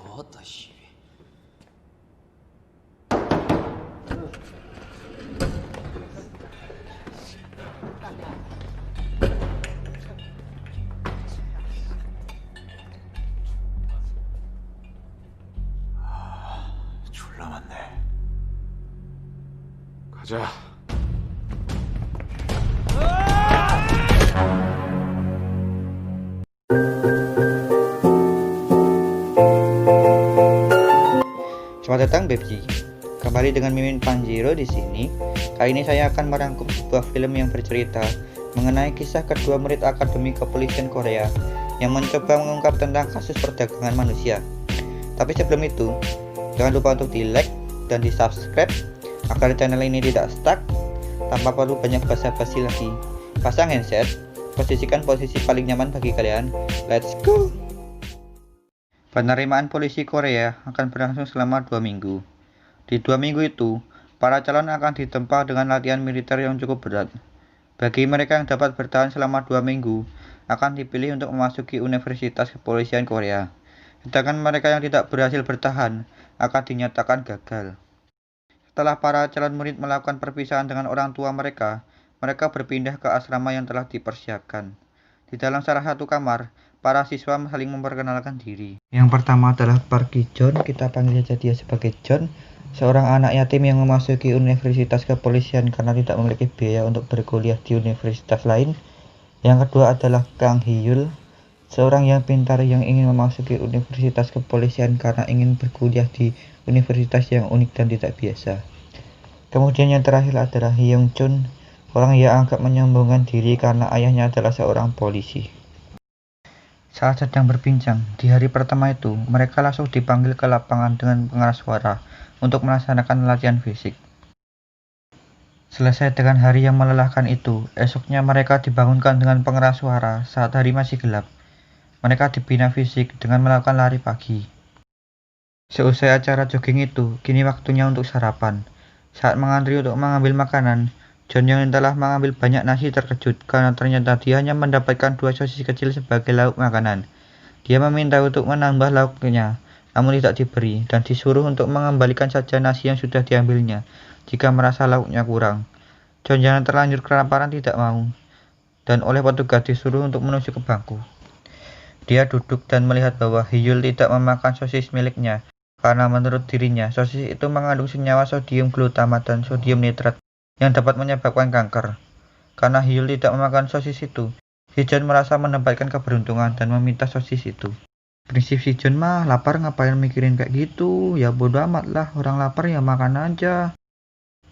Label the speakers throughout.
Speaker 1: 私。
Speaker 2: 졸라 많네. 가자.
Speaker 3: Selamat datang Bebji. Kembali dengan Mimin Panjiro di sini. Kali ini saya akan merangkum sebuah film yang bercerita mengenai kisah kedua murid Akademi Kepolisian Korea yang mencoba mengungkap tentang kasus perdagangan manusia. Tapi sebelum itu, jangan lupa untuk di-like dan di-subscribe agar channel ini tidak stuck. Tanpa perlu banyak basa-basi lagi, pasang handset, posisikan posisi paling nyaman bagi kalian. Let's go! Penerimaan polisi Korea akan berlangsung selama 2 minggu. Di 2 minggu itu, para calon akan ditempa dengan latihan militer yang cukup berat. Bagi mereka yang dapat bertahan selama 2 minggu, akan dipilih untuk memasuki Universitas Kepolisian Korea. Sedangkan mereka yang tidak berhasil bertahan, akan dinyatakan gagal. Setelah para calon murid melakukan perpisahan dengan orang tua mereka berpindah ke asrama yang telah dipersiapkan. Di dalam salah satu kamar, para siswa saling memperkenalkan diri. Yang pertama adalah Park Gi-John, kita panggil saja dia sebagai John, seorang anak yatim yang memasuki Universitas Kepolisian karena tidak memiliki biaya untuk berkuliah di universitas lain. Yang kedua adalah Kang Hyul, seorang yang pintar yang ingin memasuki Universitas Kepolisian karena ingin berkuliah di universitas yang unik dan tidak biasa. Kemudian yang terakhir adalah Hyung Chun, orang yang agak menyombongkan diri karena ayahnya adalah seorang polisi. Saat sedang berbincang, di hari pertama itu, mereka langsung dipanggil ke lapangan dengan pengeras suara untuk melaksanakan latihan fisik. Selesai dengan hari yang melelahkan itu, esoknya mereka dibangunkan dengan pengeras suara saat hari masih gelap. Mereka dibina fisik dengan melakukan lari pagi. Seusai acara jogging itu, kini waktunya untuk sarapan. Saat mengantri untuk mengambil makanan, John yang telah mengambil banyak nasi terkejut karena ternyata dia hanya mendapatkan 2 sosis kecil sebagai lauk makanan. Dia meminta untuk menambah lauknya, namun tidak diberi, dan disuruh untuk mengembalikan saja nasi yang sudah diambilnya jika merasa lauknya kurang. John yang terlanjur kelaparan tidak mau, dan oleh petugas disuruh untuk menuju ke bangku. Dia duduk dan melihat bahwa Hyul tidak memakan sosis miliknya, karena menurut dirinya sosis itu mengandung senyawa sodium glutamat dan sodium nitrat yang dapat menyebabkan kanker. Karena Hyul tidak memakan sosis itu, si John merasa mendapatkan keberuntungan dan meminta sosis itu. Prinsip si John mah, lapar ngapain mikirin kayak gitu, ya bodo amat lah, orang lapar ya makan aja.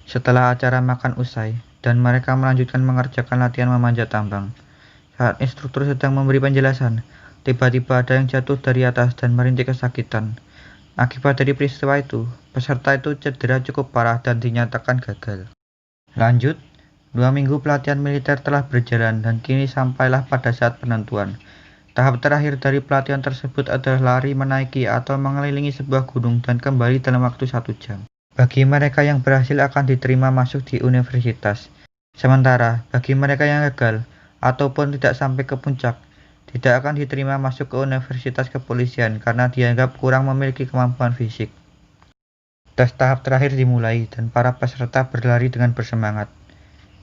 Speaker 3: Setelah acara makan usai, dan mereka melanjutkan mengerjakan latihan memanjat tambang. Saat instruktur sedang memberi penjelasan, tiba-tiba ada yang jatuh dari atas dan merintih kesakitan. Akibat dari peristiwa itu, peserta itu cedera cukup parah dan dinyatakan gagal. Lanjut, 2 minggu pelatihan militer telah berjalan dan kini sampailah pada saat penentuan. Tahap terakhir dari pelatihan tersebut adalah lari menaiki atau mengelilingi sebuah gunung dan kembali dalam waktu 1 jam. Bagi mereka yang berhasil akan diterima masuk di universitas. Sementara, bagi mereka yang gagal ataupun tidak sampai ke puncak, tidak akan diterima masuk ke Universitas Kepolisian karena dianggap kurang memiliki kemampuan fisik. Tes tahap terakhir dimulai dan para peserta berlari dengan bersemangat.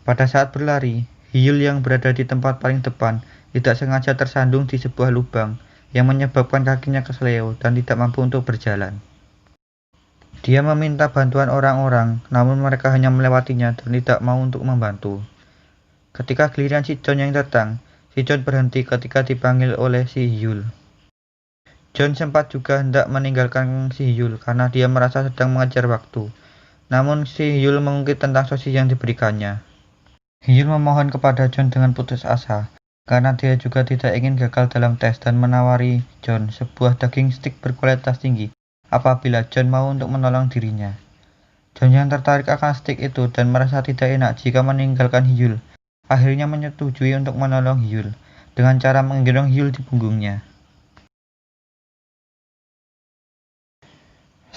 Speaker 3: Pada saat berlari, Hyul yang berada di tempat paling depan tidak sengaja tersandung di sebuah lubang yang menyebabkan kakinya kesleo dan tidak mampu untuk berjalan. Dia meminta bantuan orang-orang, namun mereka hanya melewatinya dan tidak mau untuk membantu. Ketika giliran si John yang datang, si John berhenti ketika dipanggil oleh si Hyul. John sempat juga hendak meninggalkan si Hyul karena dia merasa sedang mengejar waktu. Namun si Hyul mengungkit tentang sosis yang diberikannya. Hyul memohon kepada John dengan putus asa karena dia juga tidak ingin gagal dalam tes dan menawari John sebuah daging stick berkualitas tinggi apabila John mau untuk menolong dirinya. John yang tertarik akan stick itu dan merasa tidak enak jika meninggalkan Hyul, akhirnya menyetujui untuk menolong Hyul dengan cara menggendong Hyul di punggungnya.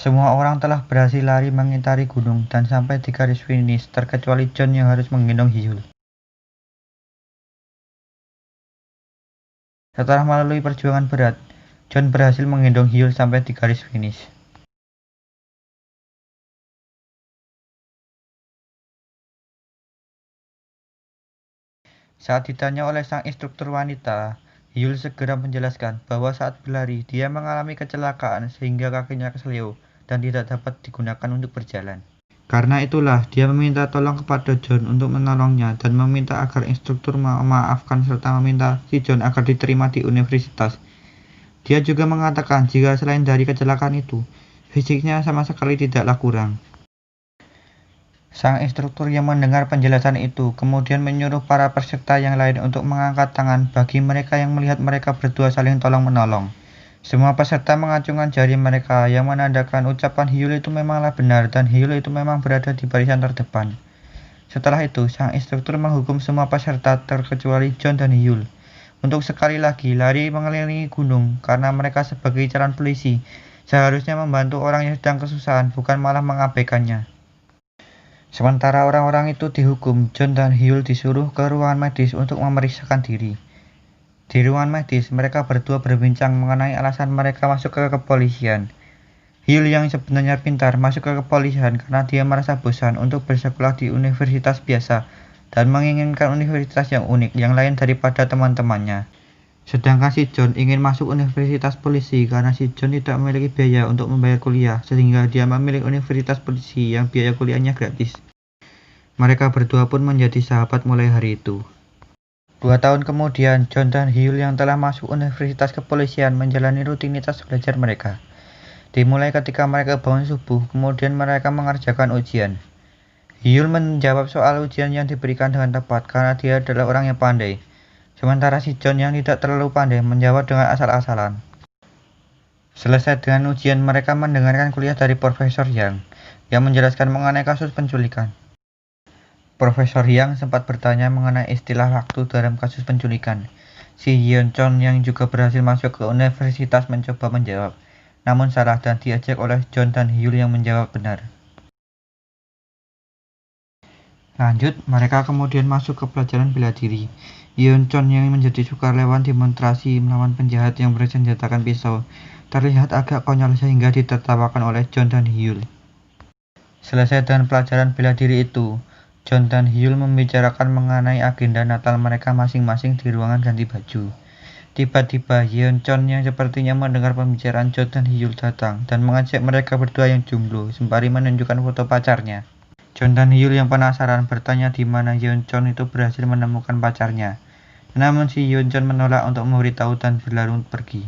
Speaker 3: Semua orang telah berhasil lari mengitari gunung dan sampai di garis finish terkecuali John yang harus menggendong Hyul. Setelah melalui perjuangan berat, John berhasil menggendong Hyul sampai di garis finish. Saat ditanya oleh sang instruktur wanita, Hyul segera menjelaskan bahwa saat berlari dia mengalami kecelakaan sehingga kakinya kesleo dan tidak dapat digunakan untuk berjalan. Karena itulah dia meminta tolong kepada John untuk menolongnya dan meminta agar instruktur memaafkan serta meminta si John agar diterima di universitas. Dia juga mengatakan jika selain dari kecelakaan itu, fisiknya sama sekali tidaklah kurang. Sang instruktur yang mendengar penjelasan itu kemudian menyuruh para peserta yang lain untuk mengangkat tangan bagi mereka yang melihat mereka berdua saling tolong-menolong. Semua peserta mengacungkan jari mereka yang menandakan ucapan Hyul itu memanglah benar dan Hyul itu memang berada di barisan terdepan. Setelah itu, sang instruktur menghukum semua peserta terkecuali John dan Hyul untuk sekali lagi lari mengelilingi gunung karena mereka sebagai calon polisi seharusnya membantu orang yang sedang kesusahan bukan malah mengabaikannya. Sementara orang-orang itu dihukum, John dan Hyul disuruh ke ruangan medis untuk memeriksakan diri. Di ruangan medis, mereka berdua berbincang mengenai alasan mereka masuk ke kepolisian. Hyul yang sebenarnya pintar masuk ke kepolisian karena dia merasa bosan untuk bersekolah di universitas biasa dan menginginkan universitas yang unik, yang lain daripada teman-temannya. Sedangkan si John ingin masuk universitas polisi karena si John tidak memiliki biaya untuk membayar kuliah, sehingga dia memilih universitas polisi yang biaya kuliahnya gratis. Mereka berdua pun menjadi sahabat mulai hari itu. 2 tahun kemudian, John dan Hyul yang telah masuk universitas kepolisian menjalani rutinitas belajar mereka. Dimulai ketika mereka bangun subuh, kemudian mereka mengerjakan ujian. Hyul menjawab soal ujian yang diberikan dengan tepat karena dia adalah orang yang pandai. Sementara si John yang tidak terlalu pandai menjawab dengan asal-asalan. Selesai dengan ujian, mereka mendengarkan kuliah dari Profesor Yang menjelaskan mengenai kasus penculikan. Profesor Yang sempat bertanya mengenai istilah waktu dalam kasus penculikan. Si Yeon-chon yang juga berhasil masuk ke universitas mencoba menjawab, namun salah dan diajak oleh John dan Hyul yang menjawab benar. Lanjut, mereka kemudian masuk ke pelajaran bela diri. Yeon-chon yang menjadi sukarelawan demonstrasi melawan penjahat yang bersenjatakan pisau terlihat agak konyol sehingga ditertawakan oleh John dan Hyul. Selesai dengan pelajaran bela diri itu, John dan Hyul membicarakan mengenai agenda Natal mereka masing-masing di ruangan ganti baju. Tiba-tiba Yeon-chon yang sepertinya mendengar pembicaraan John dan Hyul datang dan mengajak mereka berdua yang jomblo sembari menunjukkan foto pacarnya. John dan Hyul yang penasaran bertanya di mana Yeon-chon itu berhasil menemukan pacarnya. Namun si Yeon-chon menolak untuk memberitahu dan berlalu pergi.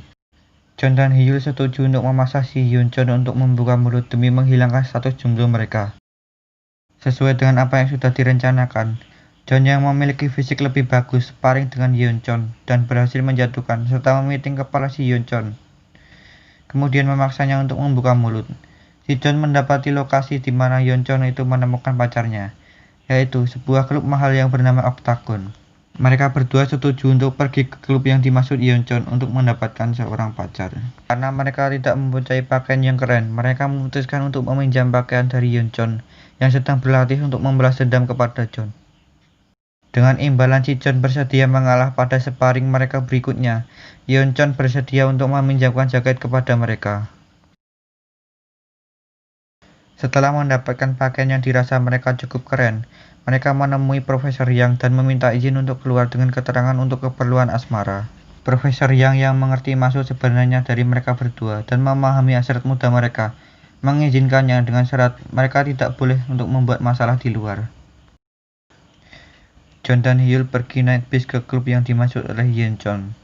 Speaker 3: John dan Hyul setuju untuk memaksa si Yeon-chon untuk membuka mulut demi menghilangkan status jomblo mereka. Sesuai dengan apa yang sudah direncanakan, John yang memiliki fisik lebih bagus sparring dengan Yeon-chon dan berhasil menjatuhkan serta memiting kepala si Yeon-chon. Kemudian memaksanya untuk membuka mulut. Si John mendapati lokasi di mana Yeon-chon itu menemukan pacarnya, yaitu sebuah klub mahal yang bernama Octagon. Mereka berdua setuju untuk pergi ke klub yang dimaksud Yeon-chon untuk mendapatkan seorang pacar. Karena mereka tidak mempunyai pakaian yang keren, mereka memutuskan untuk meminjam pakaian dari Yeon-chon yang sedang berlatih untuk membalas dendam kepada John. Dengan imbalan si John bersedia mengalah pada sparring mereka berikutnya, Yeon-chon bersedia untuk meminjamkan jaket kepada mereka. Setelah mendapatkan pakaian yang dirasa mereka cukup keren, mereka menemui Profesor Yang dan meminta izin untuk keluar dengan keterangan untuk keperluan asmara. Profesor Yang mengerti maksud sebenarnya dari mereka berdua dan memahami hasrat muda mereka, mengizinkannya dengan syarat mereka tidak boleh untuk membuat masalah di luar. John dan Hyul pergi naik bis ke klub yang dimaksud oleh Yeon-chon.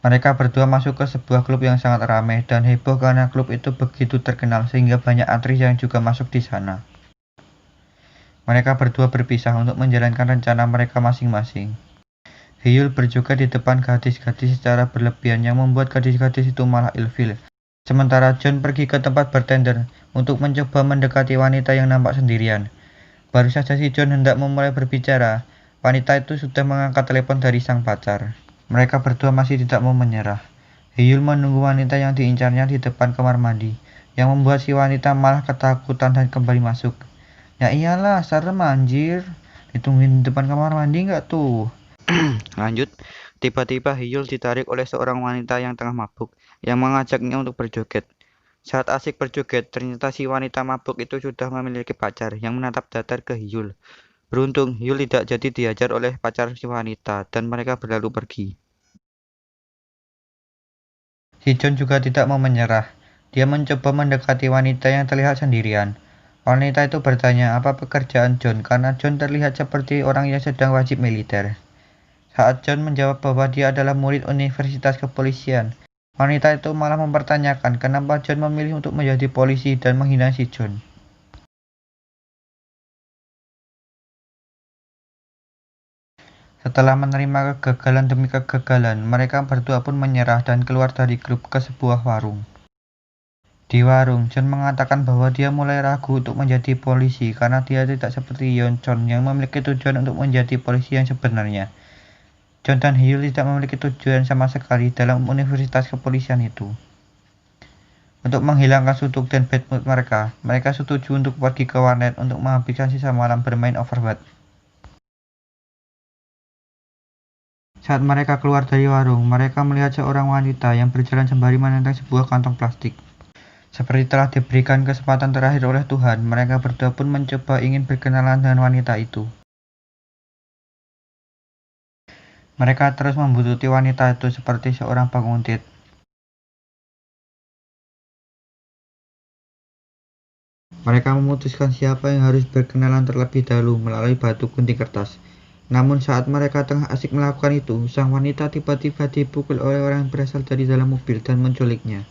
Speaker 3: Mereka berdua masuk ke sebuah klub yang sangat ramai dan heboh karena klub itu begitu terkenal sehingga banyak aktris yang juga masuk di sana. Mereka berdua berpisah untuk menjalankan rencana mereka masing-masing. Hyul berjoget di depan gadis-gadis secara berlebihan yang membuat gadis-gadis itu malah ilfil. Sementara John pergi ke tempat bartender untuk mencoba mendekati wanita yang nampak sendirian. Baru saja si John hendak memulai berbicara, wanita itu sudah mengangkat telepon dari sang pacar. Mereka berdua masih tidak mau menyerah. Hyul menunggu wanita yang diincarnya di depan kamar mandi, yang membuat si wanita malah ketakutan dan kembali masuk. Ya iyalah, serem anjir. Ditungguin di depan kamar mandi nggak tuh? Lanjut, tiba-tiba Hyul ditarik oleh seorang wanita yang tengah mabuk, yang mengajaknya untuk berjoget. Saat asik berjoget, ternyata si wanita mabuk itu sudah memiliki pacar yang menatap datar ke Hyul. Beruntung, Hyul tidak jadi diajar oleh pacar si wanita, dan mereka berlalu pergi. Si John juga tidak mau menyerah. Dia mencoba mendekati wanita yang terlihat sendirian. Wanita itu bertanya apa pekerjaan John karena John terlihat seperti orang yang sedang wajib militer. Saat John menjawab bahwa dia adalah murid Universitas Kepolisian, wanita itu malah mempertanyakan kenapa John memilih untuk menjadi polisi dan menghina si John. Setelah menerima kegagalan demi kegagalan, mereka berdua pun menyerah dan keluar dari grup ke sebuah warung. Di warung, John mengatakan bahwa dia mulai ragu untuk menjadi polisi karena dia tidak seperti Yeon Chon yang memiliki tujuan untuk menjadi polisi yang sebenarnya. John dan Hyul tidak memiliki tujuan sama sekali dalam universitas kepolisian itu. Untuk menghilangkan suntuk dan bad mood mereka, mereka setuju untuk pergi ke warnet untuk menghabiskan sisa malam bermain Overwatch. Saat mereka keluar dari warung, mereka melihat seorang wanita yang berjalan sembari menenteng sebuah kantong plastik. Seperti telah diberikan kesempatan terakhir oleh Tuhan, mereka berdua pun mencoba ingin berkenalan dengan wanita itu. Mereka terus membuntuti wanita itu seperti seorang penguntit. Mereka memutuskan siapa yang harus berkenalan terlebih dahulu melalui batu gunting kertas. Namun saat mereka tengah asik melakukan itu, sang wanita tiba-tiba dipukul oleh orang yang berasal dari dalam mobil dan menculiknya.